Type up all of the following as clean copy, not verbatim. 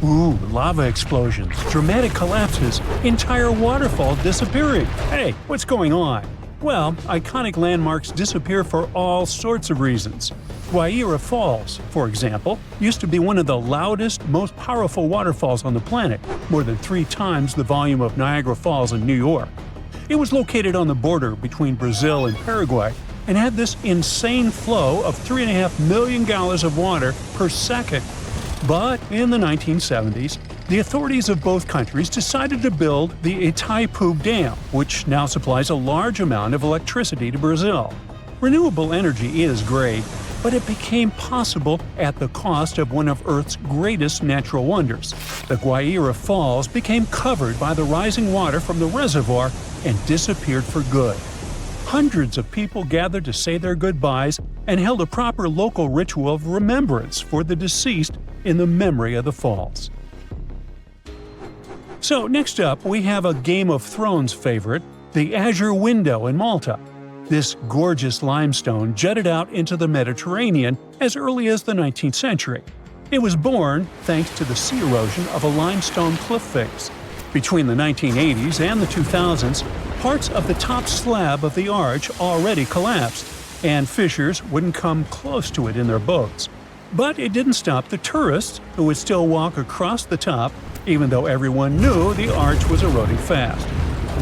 Ooh, lava explosions, dramatic collapses, entire waterfalls disappearing. Hey, what's going on? Well, iconic landmarks disappear for all sorts of reasons. Guaira Falls, for example, used to be one of the loudest, most powerful waterfalls on the planet, more than 3 times the volume of Niagara Falls in New York. It was located on the border between Brazil and Paraguay and had this insane flow of 3.5 million gallons of water per second. But in the 1970s, the authorities of both countries decided to build the Itaipu Dam, which now supplies a large amount of electricity to Brazil. Renewable energy is great, but it became possible at the cost of one of Earth's greatest natural wonders. The Guaira Falls became covered by the rising water from the reservoir and disappeared for good. Hundreds of people gathered to say their goodbyes and held a proper local ritual of remembrance for the deceased in the memory of the falls. So next up, we have a Game of Thrones favorite, the Azure Window in Malta. This gorgeous limestone jutted out into the Mediterranean as early as the 19th century. It was born thanks to the sea erosion of a limestone cliff face. Between the 1980s and the 2000s, parts of the top slab of the arch already collapsed, and fishers wouldn't come close to it in their boats. But it didn't stop the tourists, who would still walk across the top, even though everyone knew the arch was eroding fast.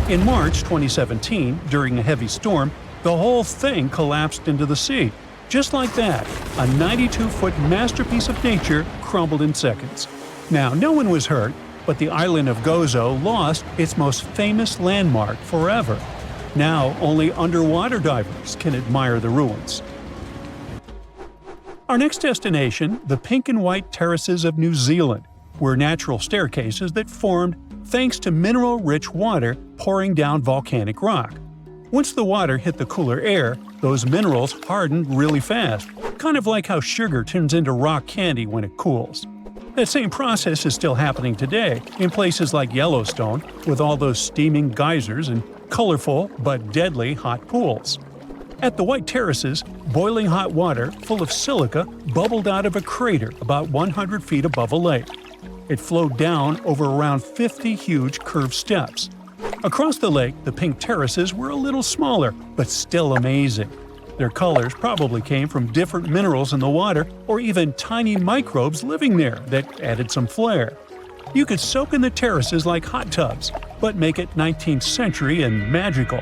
In March 2017, during a heavy storm, the whole thing collapsed into the sea. Just like that, a 92-foot masterpiece of nature crumbled in seconds. Now, no one was hurt, but the island of Gozo lost its most famous landmark forever. Now, only underwater divers can admire the ruins. Our next destination, the pink and white terraces of New Zealand, were natural staircases that formed thanks to mineral-rich water pouring down volcanic rock. Once the water hit the cooler air, those minerals hardened really fast, kind of like how sugar turns into rock candy when it cools. That same process is still happening today in places like Yellowstone, with all those steaming geysers and colorful but deadly hot pools. At the White Terraces, boiling hot water full of silica bubbled out of a crater about 100 feet above a lake. It flowed down over around 50 huge curved steps. Across the lake, the pink terraces were a little smaller, but still amazing. Their colors probably came from different minerals in the water or even tiny microbes living there that added some flair. You could soak in the terraces like hot tubs, but make it 19th century and magical.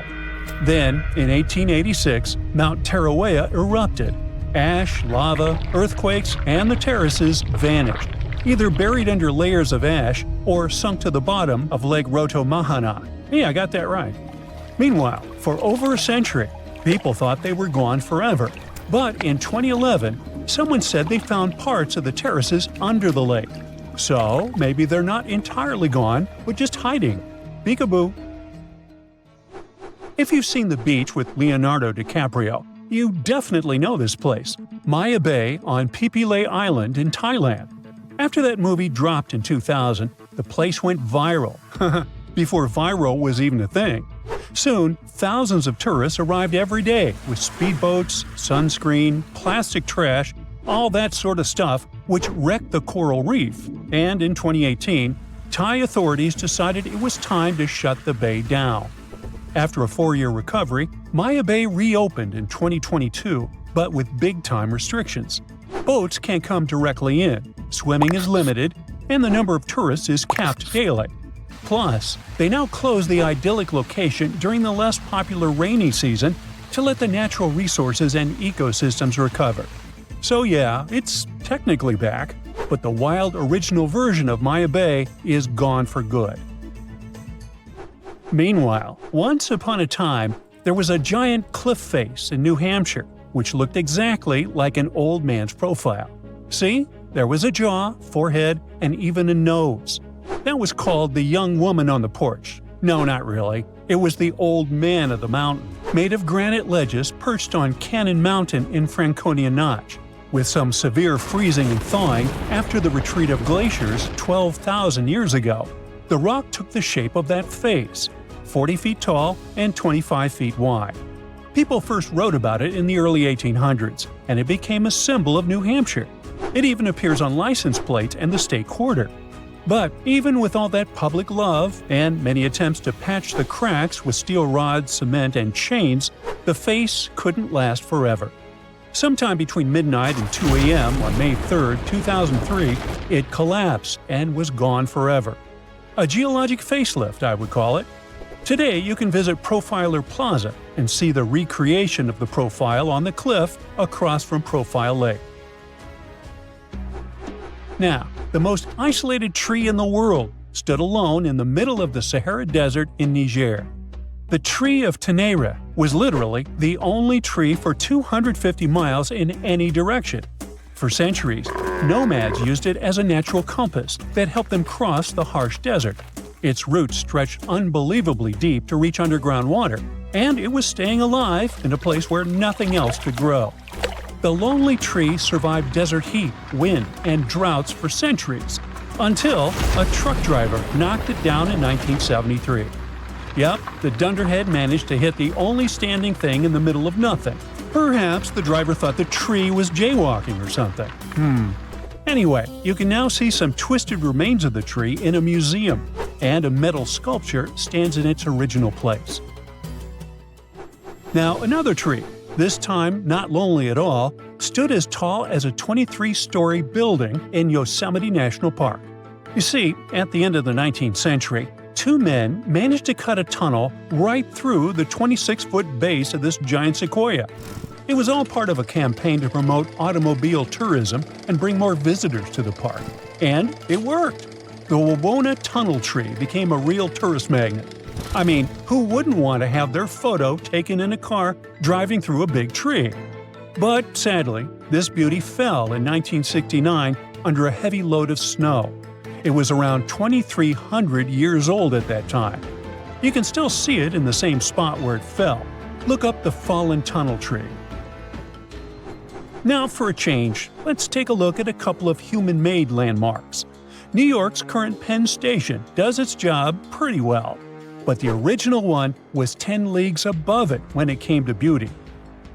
Then, in 1886, Mount Tarawea erupted. Ash, lava, earthquakes, and the terraces vanished, either buried under layers of ash or sunk to the bottom of Lake Rotomahana. Yeah, I got that right. Meanwhile, for over a century, people thought they were gone forever. But in 2011, someone said they found parts of the terraces under the lake. So maybe they're not entirely gone, but just hiding. Peekaboo. If you've seen The Beach with Leonardo DiCaprio, you definitely know this place, Maya Bay on Phi Phi Lay Island in Thailand. After that movie dropped in 2000, the place went viral. Before viral was even a thing. Soon, thousands of tourists arrived every day with speedboats, sunscreen, plastic trash, all that sort of stuff which wrecked the coral reef. And in 2018, Thai authorities decided it was time to shut the bay down. After a 4-year recovery, Maya Bay reopened in 2022, but with big-time restrictions. Boats can't come directly in, swimming is limited, and the number of tourists is capped daily. Plus, they now close the idyllic location during the less popular rainy season to let the natural resources and ecosystems recover. So yeah, it's technically back, but the wild original version of Maya Bay is gone for good. Meanwhile, once upon a time, there was a giant cliff face in New Hampshire, which looked exactly like an old man's profile. See? There was a jaw, forehead, and even a nose. That was called the young woman on the porch. No, not really. It was the old man of the mountain, made of granite ledges perched on Cannon Mountain in Franconia Notch. With some severe freezing and thawing after the retreat of glaciers 12,000 years ago, the rock took the shape of that face, 40 feet tall and 25 feet wide. People first wrote about it in the early 1800s, and it became a symbol of New Hampshire. It even appears on license plates and the state quarter. But even with all that public love and many attempts to patch the cracks with steel rods, cement, and chains, the face couldn't last forever. Sometime between midnight and 2 a.m. on May 3, 2003, it collapsed and was gone forever. A geologic facelift, I would call it. Today, you can visit Profiler Plaza and see the recreation of the profile on the cliff across from Profile Lake. Now, the most isolated tree in the world stood alone in the middle of the Sahara Desert in Niger. The tree of Tenere was literally the only tree for 250 miles in any direction. For centuries, nomads used it as a natural compass that helped them cross the harsh desert. Its roots stretched unbelievably deep to reach underground water, and it was staying alive in a place where nothing else could grow. The lonely tree survived desert heat, wind, and droughts for centuries, until a truck driver knocked it down in 1973. Yep, the dunderhead managed to hit the only standing thing in the middle of nothing. Perhaps the driver thought the tree was jaywalking or something. Anyway, you can now see some twisted remains of the tree in a museum, and a metal sculpture stands in its original place. Now, another tree, this time not lonely at all, stood as tall as a 23-story building in Yosemite National Park. You see, at the end of the 19th century, two men managed to cut a tunnel right through the 26-foot base of this giant sequoia. It was all part of a campaign to promote automobile tourism and bring more visitors to the park. And it worked. The Wawona Tunnel Tree became a real tourist magnet. I mean, who wouldn't want to have their photo taken in a car driving through a big tree? But sadly, this beauty fell in 1969 under a heavy load of snow. It was around 2,300 years old at that time. You can still see it in the same spot where it fell. Look up the fallen tunnel tree. Now for a change, let's take a look at a couple of human-made landmarks. New York's current Penn Station does its job pretty well, but the original one was 10 leagues above it when it came to beauty.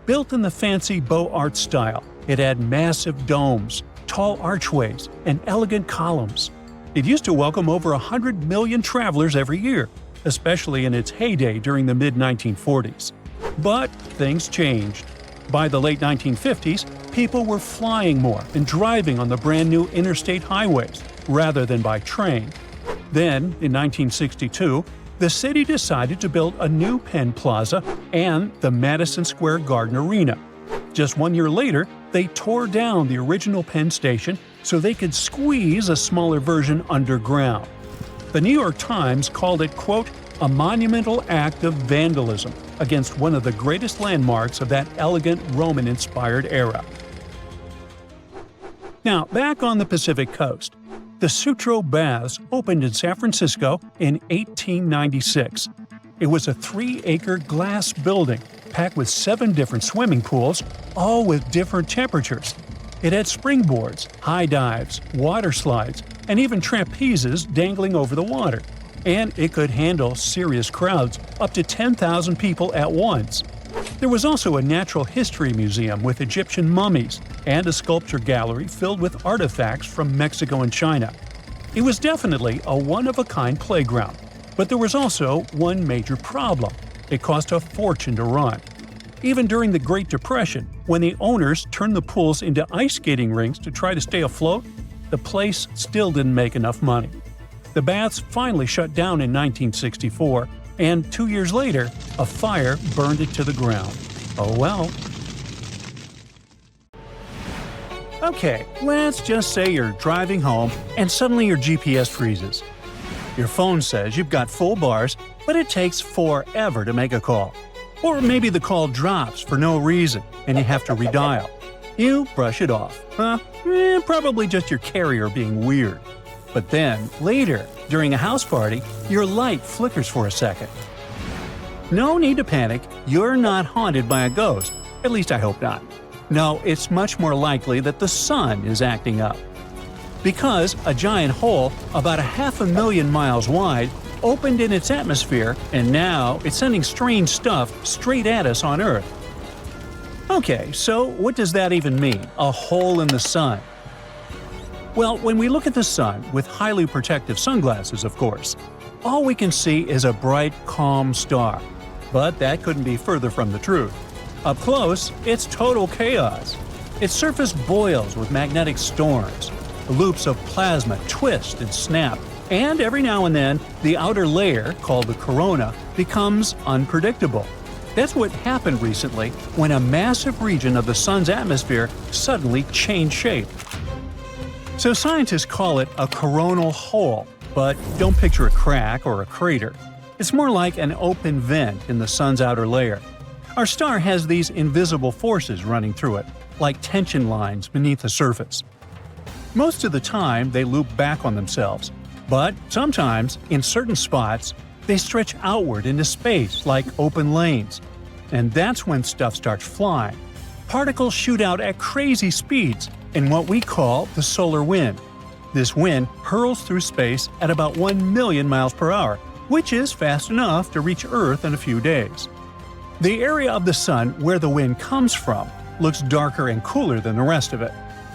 Built in the fancy Beaux Arts style, it had massive domes, tall archways, and elegant columns. It used to welcome over 100 million travelers every year, especially in its heyday during the mid-1940s. But things changed. By the late 1950s, people were flying more and driving on the brand-new interstate highways, rather than by train. Then, in 1962, the city decided to build a new Penn Plaza and the Madison Square Garden Arena. Just 1 year later, they tore down the original Penn Station so they could squeeze a smaller version underground. The New York Times called it, quote, a monumental act of vandalism against one of the greatest landmarks of that elegant Roman-inspired era. Now, back on the Pacific coast, the Sutro Baths opened in San Francisco in 1896. It was a 3-acre glass building packed with 7 different swimming pools, all with different temperatures. It had springboards, high dives, water slides, and even trapezes dangling over the water. And it could handle serious crowds, up to 10,000 people at once. There was also a natural history museum with Egyptian mummies and a sculpture gallery filled with artifacts from Mexico and China. It was definitely a one-of-a-kind playground, but there was also one major problem. It cost a fortune to run. Even during the Great Depression, when the owners turned the pools into ice skating rinks to try to stay afloat, the place still didn't make enough money. The baths finally shut down in 1964, and 2 years later, a fire burned it to the ground. Oh well. Okay, let's just say you're driving home and suddenly your GPS freezes. Your phone says you've got full bars, but it takes forever to make a call. Or maybe the call drops for no reason and you have to redial. You brush it off. Probably just your carrier being weird. But then, later, during a house party, your light flickers for a second. No need to panic, you're not haunted by a ghost. At least I hope not. No, it's much more likely that the sun is acting up. Because a giant hole about 500,000 miles wide opened in its atmosphere, and now it's sending strange stuff straight at us on Earth. Okay, so what does that even mean, a hole in the sun? Well, when we look at the sun with highly protective sunglasses, of course, all we can see is a bright, calm star. But that couldn't be further from the truth. Up close, it's total chaos. Its surface boils with magnetic storms. Loops of plasma twist and snap, and every now and then, the outer layer, called the corona, becomes unpredictable. That's what happened recently when a massive region of the sun's atmosphere suddenly changed shape. So scientists call it a coronal hole, but don't picture a crack or a crater. It's more like an open vent in the sun's outer layer. Our star has these invisible forces running through it, like tension lines beneath the surface. Most of the time, they loop back on themselves, but sometimes, in certain spots, they stretch outward into space like open lanes. And that's when stuff starts flying. Particles shoot out at crazy speeds in what we call the solar wind. This wind hurls through space at about 1 million miles per hour, which is fast enough to reach Earth in a few days. The area of the sun where the wind comes from looks darker and cooler than the rest of it.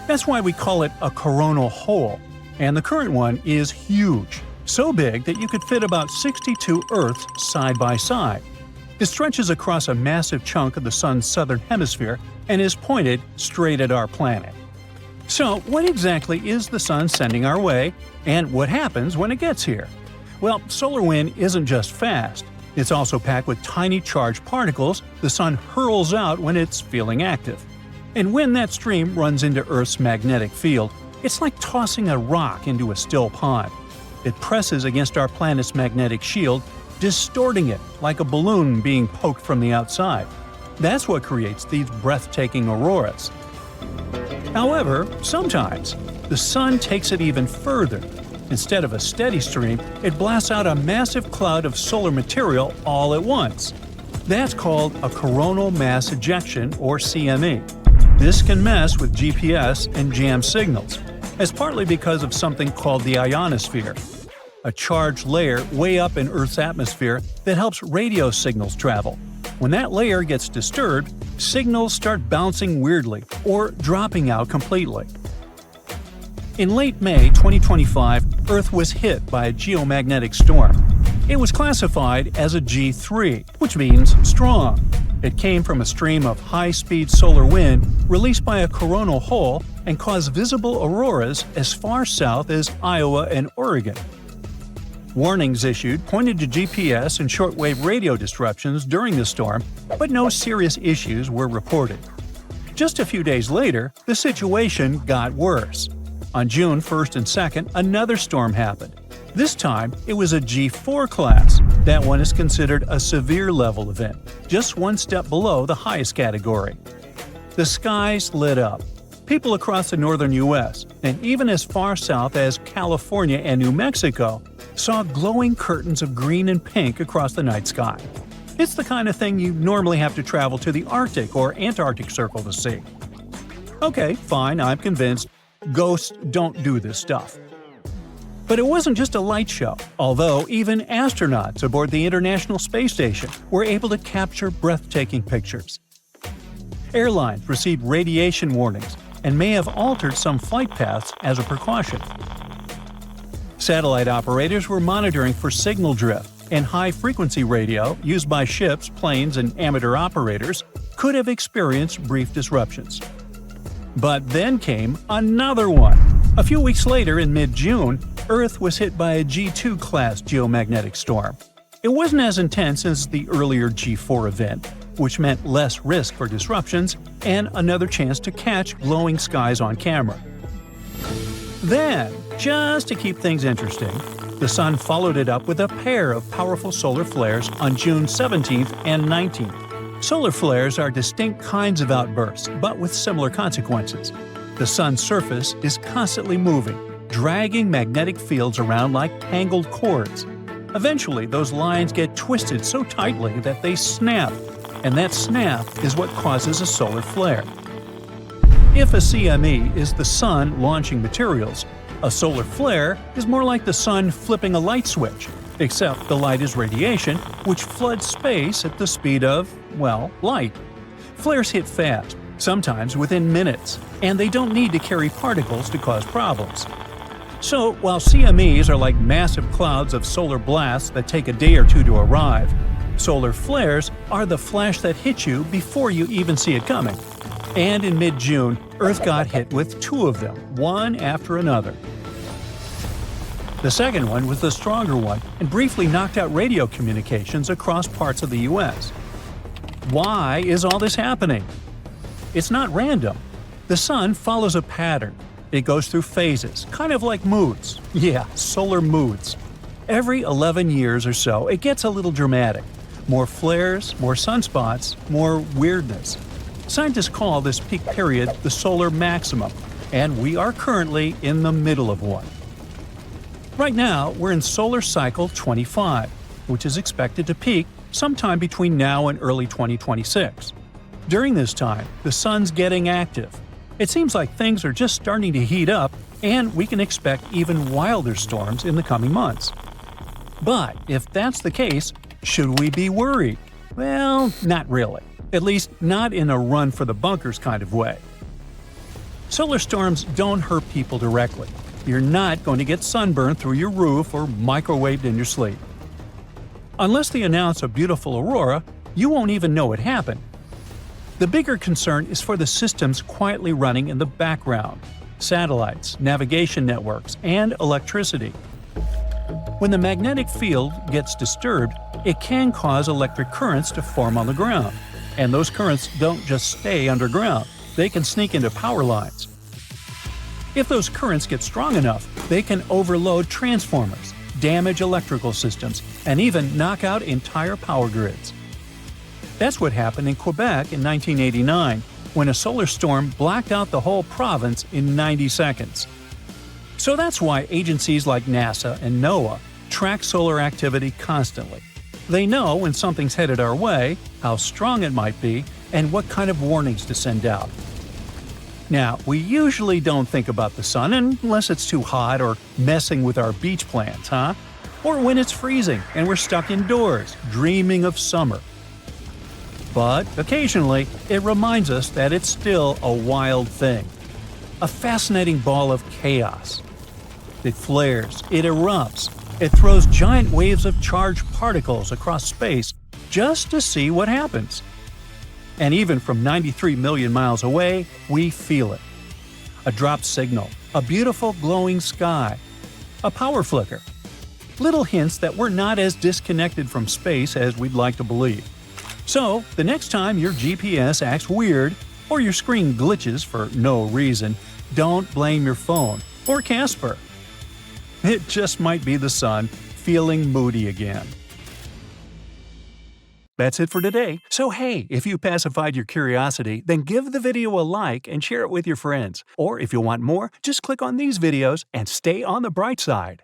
That's why we call it a coronal hole. And the current one is huge, so big that you could fit about 62 Earths side by side. It stretches across a massive chunk of the sun's southern hemisphere and is pointed straight at our planet. So, what exactly is the sun sending our way, and what happens when it gets here? Well, solar wind isn't just fast. It's also packed with tiny charged particles the sun hurls out when it's feeling active. And when that stream runs into Earth's magnetic field, it's like tossing a rock into a still pond. It presses against our planet's magnetic shield, distorting it like a balloon being poked from the outside. That's what creates these breathtaking auroras. However, sometimes, the sun takes it even further. Instead of a steady stream, it blasts out a massive cloud of solar material all at once. That's called a coronal mass ejection, or CME. This can mess with GPS and jam signals, as partly because of something called the ionosphere, a charged layer way up in Earth's atmosphere that helps radio signals travel. When that layer gets disturbed, signals start bouncing weirdly or dropping out completely. In late May 2025, Earth was hit by a geomagnetic storm. It was classified as a G3, which means strong. It came from a stream of high-speed solar wind released by a coronal hole and caused visible auroras as far south as Iowa and Oregon. Warnings issued pointed to GPS and shortwave radio disruptions during the storm, but no serious issues were reported. Just a few days later, the situation got worse. On June 1st and 2nd, another storm happened. This time, it was a G4 class. That one is considered a severe level event, just one step below the highest category. The skies lit up. People across the northern U.S., and even as far south as California and New Mexico, saw glowing curtains of green and pink across the night sky. It's the kind of thing you normally have to travel to the Arctic or Antarctic Circle to see. Okay, fine, I'm convinced. Ghosts don't do this stuff. But it wasn't just a light show, although even astronauts aboard the International Space Station were able to capture breathtaking pictures. Airlines received radiation warnings and may have altered some flight paths as a precaution. Satellite operators were monitoring for signal drift, and high-frequency radio used by ships, planes, and amateur operators could have experienced brief disruptions. But then came another one. A few weeks later, in mid-June, Earth was hit by a G2-class geomagnetic storm. It wasn't as intense as the earlier G4 event, which meant less risk for disruptions and another chance to catch glowing skies on camera. Then, just to keep things interesting, the sun followed it up with a pair of powerful solar flares on June 17th and 19th. Solar flares are distinct kinds of outbursts, but with similar consequences. The sun's surface is constantly moving, dragging magnetic fields around like tangled cords. Eventually, those lines get twisted so tightly that they snap, and that snap is what causes a solar flare. If a CME is the sun launching materials, a solar flare is more like the sun flipping a light switch, except the light is radiation, which floods space at the speed of, well, light. Flares hit fast, sometimes within minutes, and they don't need to carry particles to cause problems. So, while CMEs are like massive clouds of solar blasts that take a day or two to arrive, solar flares are the flash that hits you before you even see it coming. And in mid-June, Earth got hit with 2 of them, one after another. The second one was the stronger one and briefly knocked out radio communications across parts of the US. Why is all this happening? It's not random. The sun follows a pattern. It goes through phases, kind of like moods. Yeah, solar moods. Every 11 years or so, it gets a little dramatic. More flares, more sunspots, more weirdness. Scientists call this peak period the solar maximum, and we are currently in the middle of one. Right now, we're in solar cycle 25, which is expected to peak sometime between now and early 2026. During this time, the sun's getting active. It seems like things are just starting to heat up, and we can expect even wilder storms in the coming months. But if that's the case, should we be worried? Well, not really. At least not in a run-for-the-bunkers kind of way. Solar storms don't hurt people directly. You're not going to get sunburned through your roof or microwaved in your sleep. Unless they announce a beautiful aurora, you won't even know it happened. The bigger concern is for the systems quietly running in the background – satellites, navigation networks, and electricity. When the magnetic field gets disturbed, it can cause electric currents to form on the ground. And those currents don't just stay underground, they can sneak into power lines. If those currents get strong enough, they can overload transformers, damage electrical systems, and even knock out entire power grids. That's what happened in Quebec in 1989, when a solar storm blacked out the whole province in 90 seconds. So that's why agencies like NASA and NOAA track solar activity constantly. They know when something's headed our way, how strong it might be, and what kind of warnings to send out. Now, we usually don't think about the sun unless it's too hot or messing with our beach plans, huh? Or when it's freezing and we're stuck indoors, dreaming of summer. But occasionally, it reminds us that it's still a wild thing. A fascinating ball of chaos. It flares, it erupts, it throws giant waves of charged particles across space just to see what happens. And even from 93 million miles away, we feel it. A dropped signal, a beautiful glowing sky, a power flicker. Little hints that we're not as disconnected from space as we'd like to believe. So, the next time your GPS acts weird or your screen glitches for no reason, don't blame your phone or Casper. It just might be the sun feeling moody again. That's it for today. So hey, if you pacified your curiosity, then give the video a like and share it with your friends. Or if you want more, just click on these videos and stay on the bright side.